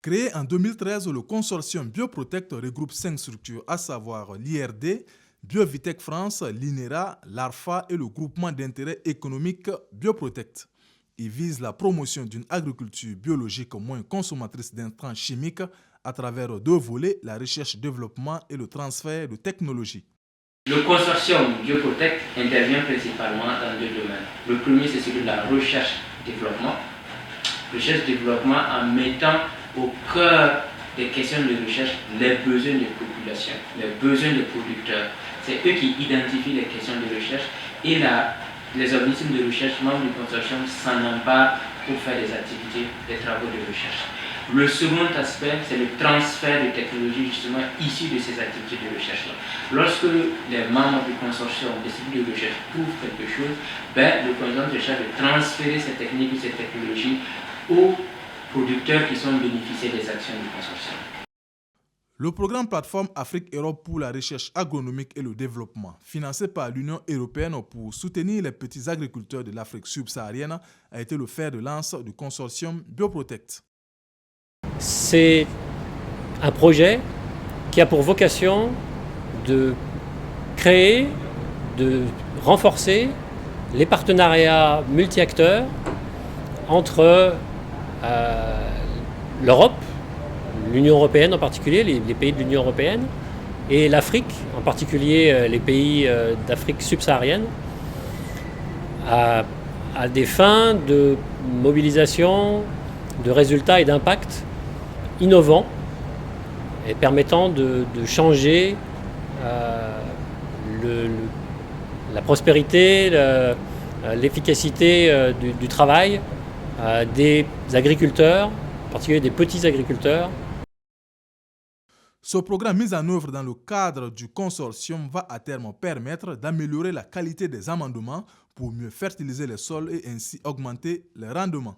Créé en 2013, le consortium Bioprotect regroupe 5 structures, à savoir l'IRD, Biovitech France, l'INERA, l'ARFA et le groupement d'intérêt économique Bioprotect. Il vise la promotion d'une agriculture biologique moins consommatrice d'intrants chimiques à travers 2 volets, la recherche-développement et le transfert de technologies. Le consortium Bioprotect intervient principalement dans 2 domaines. Le premier, c'est celui de la recherche-développement. Recherche-développement en mettant au cœur des questions de recherche les besoins des populations, les besoins des producteurs. C'est eux qui identifient les questions de recherche et les organismes de recherche membres du consortium s'en emparent pour faire des activités, des travaux de recherche. Le second aspect, c'est le transfert de technologies justement issues de ces activités de recherche-là. Lorsque les membres du consortium, des cellules de recherche, trouvent quelque chose, le consortium se charge de transférer ces techniques ou ces technologies aux producteurs qui sont bénéficiaires des actions du consortium. Le programme plateforme Afrique-Europe pour la recherche agronomique et le développement, financé par l'Union européenne pour soutenir les petits agriculteurs de l'Afrique subsaharienne, a été le fer de lance du consortium Bioprotect. C'est un projet qui a pour vocation de créer, de renforcer les partenariats multi-acteurs entre l'Europe, l'Union européenne en particulier, les pays de l'Union européenne, et l'Afrique, en particulier les pays d'Afrique subsaharienne, à des fins de mobilisation de résultats et d'impact innovants et permettant de changer la prospérité, l'efficacité du travail des agriculteurs, en particulier des petits agriculteurs. Ce programme mis en œuvre dans le cadre du consortium va à terme permettre d'améliorer la qualité des amendements pour mieux fertiliser les sols et ainsi augmenter les rendements.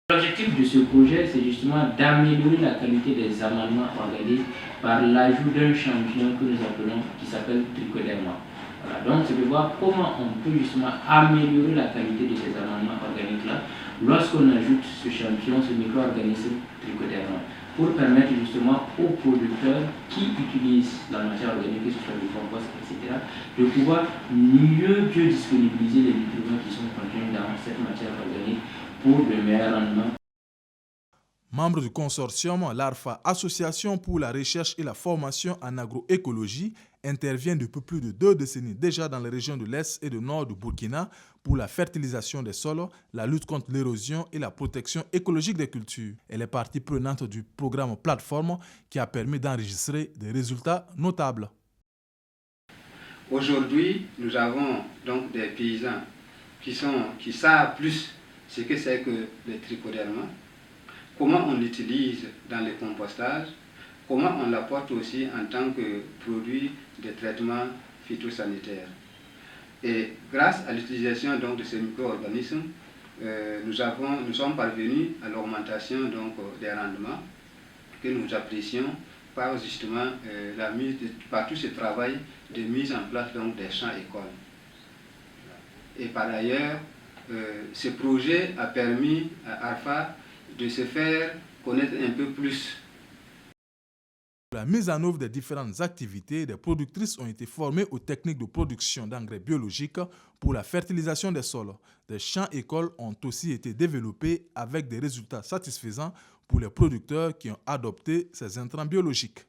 L'objectif de ce projet, c'est justement d'améliorer la qualité des amendements organiques par l'ajout d'un champignon que nous appelons, qui s'appelle Trichoderma. Voilà, donc c'est de voir comment on peut justement améliorer la qualité de ces amendements organiques-là lorsqu'on ajoute ce champignon, ce micro-organisme Trichoderma, pour permettre justement aux producteurs qui utilisent la matière organique, que ce soit du compost, etc., de pouvoir mieux biodisponibiliser les nutriments qui sont contenus dans cette matière organique pour de meilleurs rendements. Membre du consortium, l'ARFA, Association pour la recherche et la formation en agroécologie, intervient depuis plus de 2 décennies déjà dans les régions de l'Est et du Nord du Burkina pour la fertilisation des sols, la lutte contre l'érosion et la protection écologique des cultures. Elle est partie prenante du programme Plateforme qui a permis d'enregistrer des résultats notables. Aujourd'hui, nous avons donc des paysans qui savent plus ce que c'est que le trichoderma, comment on l'utilise dans le compostage, comment on l'apporte aussi en tant que produit de traitement phytosanitaire. Et grâce à l'utilisation donc de ces micro-organismes, nous sommes parvenus à l'augmentation donc des rendements que nous apprécions par justement par tout ce travail de mise en place donc des champs-écoles. Et par ailleurs, ce projet a permis à ARFA de se faire connaître un peu plus. La mise en œuvre des différentes activités, des productrices ont été formées aux techniques de production d'engrais biologiques pour la fertilisation des sols. Des champs-écoles ont aussi été développés avec des résultats satisfaisants pour les producteurs qui ont adopté ces intrants biologiques.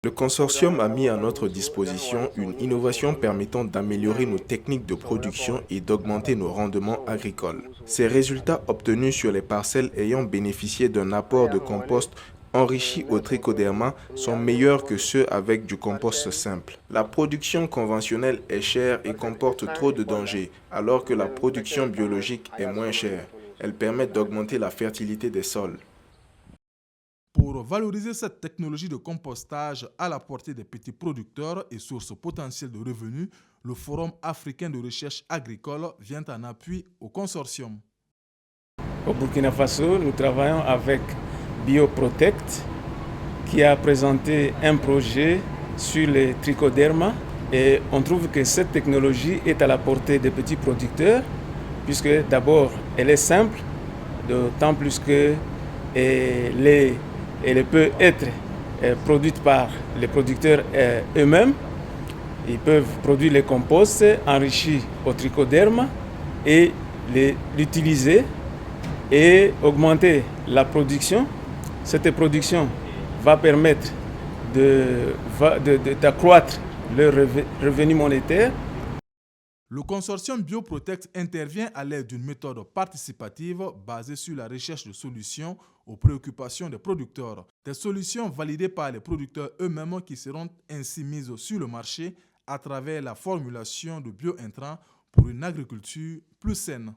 Le consortium a mis à notre disposition une innovation permettant d'améliorer nos techniques de production et d'augmenter nos rendements agricoles. Ces résultats obtenus sur les parcelles ayant bénéficié d'un apport de compost enrichi au trichoderma sont meilleurs que ceux avec du compost simple. La production conventionnelle est chère et comporte trop de dangers, alors que la production biologique est moins chère. Elle permet d'augmenter la fertilité des sols. Pour valoriser cette technologie de compostage à la portée des petits producteurs et source potentielle de revenus, le Forum africain de recherche agricole vient en appui au consortium. Au Burkina Faso, nous travaillons avec Bioprotect qui a présenté un projet sur les trichoderma et on trouve que cette technologie est à la portée des petits producteurs puisque d'abord elle est simple, d'autant plus que elle peut être produite par les producteurs eux-mêmes. Ils peuvent produire les composts enrichis au trichoderme et l'utiliser et augmenter la production. Cette production va permettre d'accroître leur revenu monétaire. Le consortium Bioprotect intervient à l'aide d'une méthode participative basée sur la recherche de solutions aux préoccupations des producteurs. Des solutions validées par les producteurs eux-mêmes qui seront ainsi mises sur le marché à travers la formulation de bio-intrants pour une agriculture plus saine.